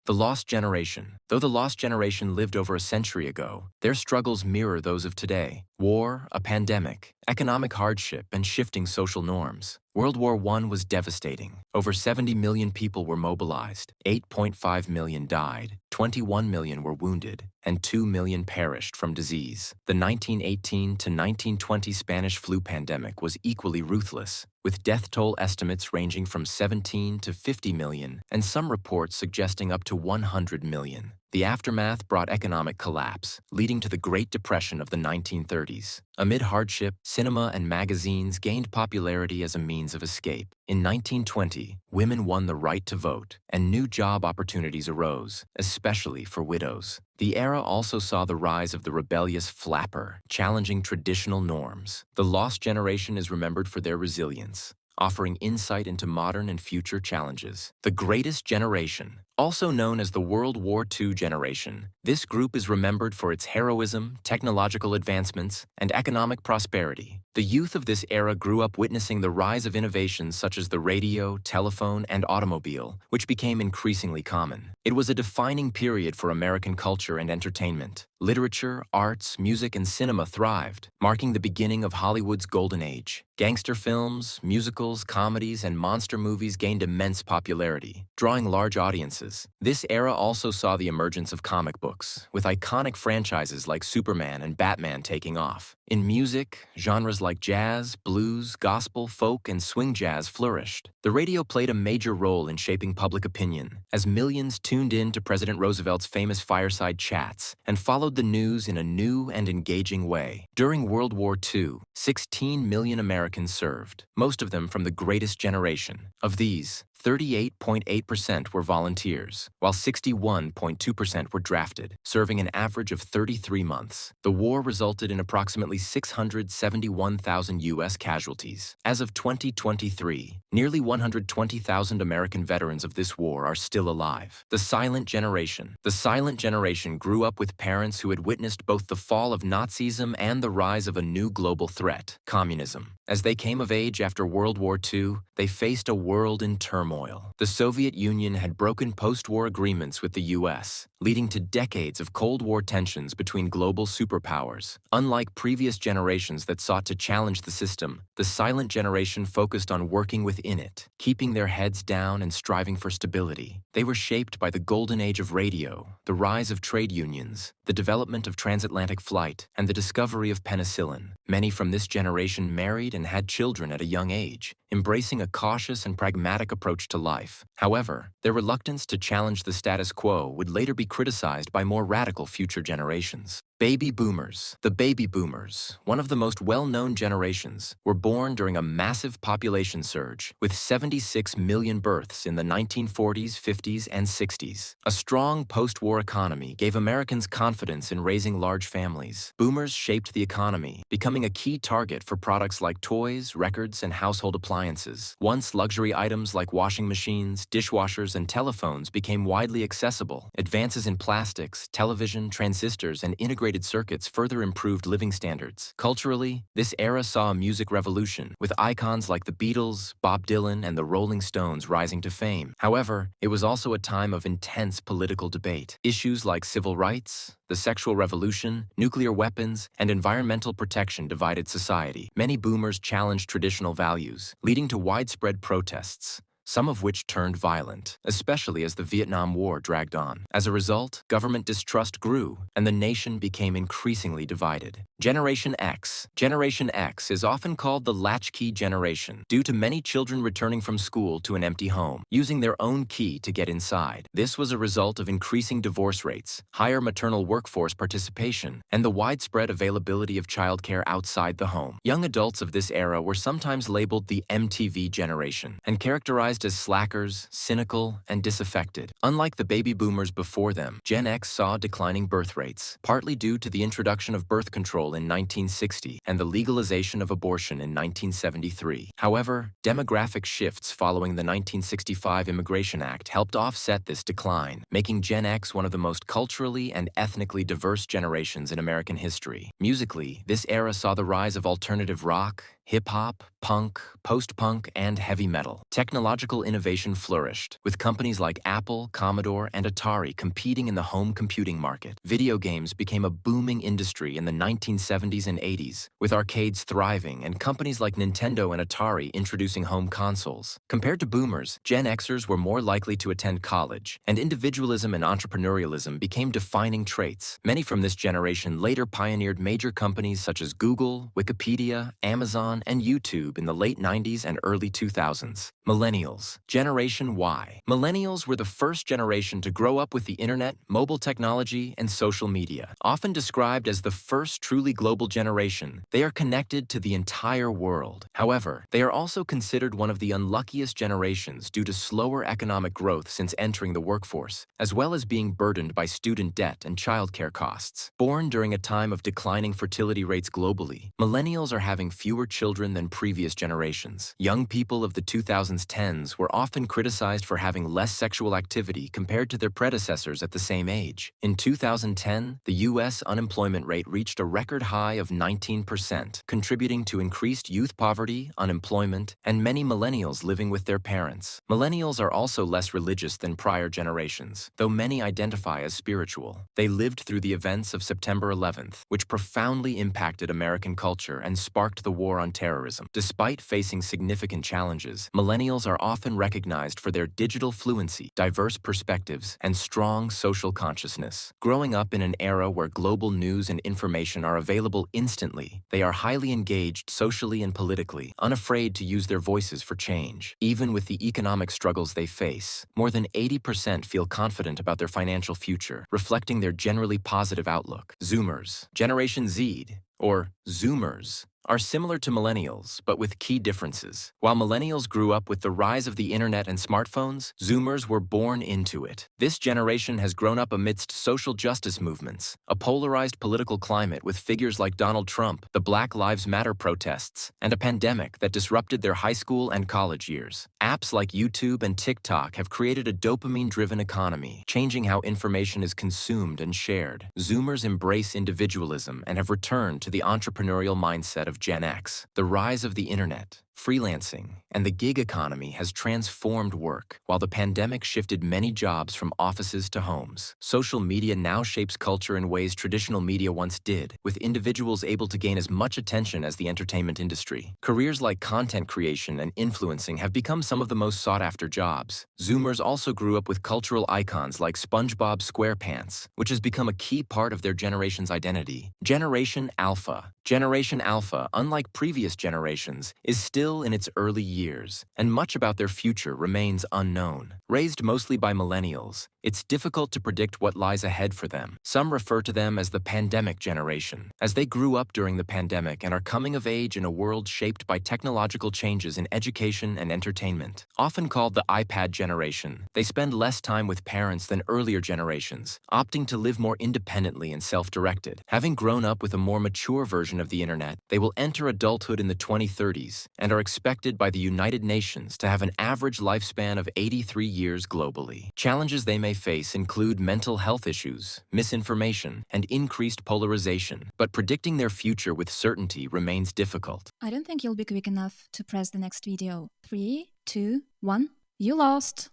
The Lost Generation. Though the Lost Generation lived over a century ago, their struggles mirror those of today. War, a pandemic, economic hardship, and shifting social norms. World War I was devastating. Over 70 million people were mobilized, 8.5 million died, 21 million were wounded, and 2 million perished from disease. The 1918 to 1920 Spanish flu pandemic was equally ruthless, with death toll estimates ranging from 17 to 50 million, and some reports suggesting up to 100 million. The aftermath brought economic collapse, leading to the Great Depression of the 1930s. Amid hardship, cinema and magazines gained popularity as a means of escape. In 1920, women won the right to vote, and new job opportunities arose, especially for widows. The era also saw the rise of the rebellious flapper, challenging traditional norms. The Lost Generation is remembered for their resilience, offering insight into modern and future challenges. The Greatest Generation, also known as the World War II generation, this group is remembered for its heroism, technological advancements, and economic prosperity. The youth of this era grew up witnessing the rise of innovations such as the radio, telephone, and automobile, which became increasingly common. It was a defining period for American culture and entertainment. Literature, arts, music, and cinema thrived, marking the beginning of Hollywood's golden age. Gangster films, musicals, comedies, and monster movies gained immense popularity, drawing large audiences. This era also saw the emergence of comic books, with iconic franchises like Superman and Batman taking off. In music, genres like jazz, blues, gospel, folk, and swing jazz flourished. The radio played a major role in shaping public opinion, as millions tuned in to President Roosevelt's famous fireside chats and followed the news in a new and engaging way. During World War II, 16 million Americans served, most of them from the Greatest Generation. Of these, 38.8% were volunteers, while 61.2% were drafted, serving an average of 33 months. The war resulted in approximately 671,000 U.S. casualties. As of 2023, nearly 120,000 American veterans of this war are still alive. The Silent Generation. The Silent Generation grew up with parents who had witnessed both the fall of Nazism and the rise of a new global threat, communism. As they came of age after World War II, they faced a world in turmoil. The Soviet Union had broken post-war agreements with the U.S., leading to decades of Cold War tensions between global superpowers. Unlike previous generations that sought to challenge the system, the Silent Generation focused on working within it, keeping their heads down and striving for stability. They were shaped by the golden age of radio, the rise of trade unions, the development of transatlantic flight, and the discovery of penicillin. Many from this generation married and had children at a young age, embracing a cautious and pragmatic approach to life. However, their reluctance to challenge the status quo would later be criticized by more radical future generations. Baby Boomers. The Baby Boomers, one of the most well-known generations, were born during a massive population surge, with 76 million births in the 1940s, 50s, and 60s. A strong post-war economy gave Americans confidence in raising large families. Boomers shaped the economy, becoming a key target for products like toys, records, and household appliances. Once luxury items like washing machines, dishwashers, and telephones became widely accessible, advances in plastics, television, transistors, and integrated circuits further improved living standards. Culturally, this era saw a music revolution, with icons like the Beatles, Bob Dylan, and the Rolling Stones rising to fame. However, it was also a time of intense political debate. Issues like civil rights, the sexual revolution, nuclear weapons, and environmental protection divided society. Many boomers challenged traditional values, leading to widespread protests, some of which turned violent, especially as the Vietnam War dragged on. As a result, government distrust grew, and the nation became increasingly divided. Generation X. Generation X is often called the latchkey generation, due to many children returning from school to an empty home, using their own key to get inside. This was a result of increasing divorce rates, higher maternal workforce participation, and the widespread availability of childcare outside the home. Young adults of this era were sometimes labeled the MTV generation, and characterized as slackers, cynical, and disaffected. Unlike the baby boomers before them, Gen X saw declining birth rates, partly due to the introduction of birth control in 1960 and the legalization of abortion in 1973. However, demographic shifts following the 1965 Immigration Act helped offset this decline, making Gen X one of the most culturally and ethnically diverse generations in American history. Musically, this era saw the rise of alternative rock, hip-hop, punk, post-punk, and heavy metal. Technological innovation flourished, with companies like Apple, Commodore, and Atari competing in the home computing market. Video games became a booming industry in the 1970s and 80s, with arcades thriving and companies like Nintendo and Atari introducing home consoles. Compared to boomers, Gen Xers were more likely to attend college, and individualism and entrepreneurialism became defining traits. Many from this generation later pioneered major companies such as Google, Wikipedia, Amazon, and YouTube in the late 90s and early 2000s. Millennials, Generation Y. Millennials were the first generation to grow up with the internet, mobile technology, and social media. Often described as the first truly global generation, they are connected to the entire world. However, they are also considered one of the unluckiest generations due to slower economic growth since entering the workforce, as well as being burdened by student debt and childcare costs. Born during a time of declining fertility rates globally, millennials are having fewer children than previous generations. Young people of the 2010s were often criticized for having less sexual activity compared to their predecessors at the same age. In 2010, the U.S. unemployment rate reached a record high of 19%, contributing to increased youth poverty, unemployment, and many millennials living with their parents. Millennials are also less religious than prior generations, though many identify as spiritual. They lived through the events of September 11th, which profoundly impacted American culture and sparked the war on terrorism. Despite facing significant challenges, millennials are often recognized for their digital fluency, diverse perspectives, and strong social consciousness. Growing up in an era where global news and information are available instantly, they are highly engaged socially and politically, unafraid to use their voices for change. Even with the economic struggles they face, more than 80% feel confident about their financial future, reflecting their generally positive outlook. Zoomers, Generation Z, or Zoomers, are similar to millennials, but with key differences. While millennials grew up with the rise of the internet and smartphones, Zoomers were born into it. This generation has grown up amidst social justice movements, a polarized political climate with figures like Donald Trump, the Black Lives Matter protests, and a pandemic that disrupted their high school and college years. Apps like YouTube and TikTok have created a dopamine-driven economy, changing how information is consumed and shared. Zoomers embrace individualism and have returned to the entrepreneurial mindset of Gen X. The rise of the internet, freelancing, and the gig economy has transformed work. While the pandemic shifted many jobs from offices to homes, social media now shapes culture in ways traditional media once did, with individuals able to gain as much attention as the entertainment industry. Careers like content creation and influencing have become some of the most sought-after jobs. Zoomers also grew up with cultural icons like SpongeBob SquarePants, which has become a key part of their generation's identity. Generation Alpha. Generation Alpha, unlike previous generations, is still in its early years, and much about their future remains unknown. Raised mostly by millennials, it's difficult to predict what lies ahead for them. Some refer to them as the pandemic generation, as they grew up during the pandemic and are coming of age in a world shaped by technological changes in education and entertainment. Often called the iPad generation, they spend less time with parents than earlier generations, opting to live more independently and self-directed. Having grown up with a more mature version of the internet, they will enter adulthood in the 2030s and are expected by the United Nations to have an average lifespan of 83 years globally. Challenges they may face include mental health issues, misinformation, and increased polarization, but predicting their future with certainty remains difficult. I don't think you'll be quick enough to press the next video. 3, 2, 1. You lost!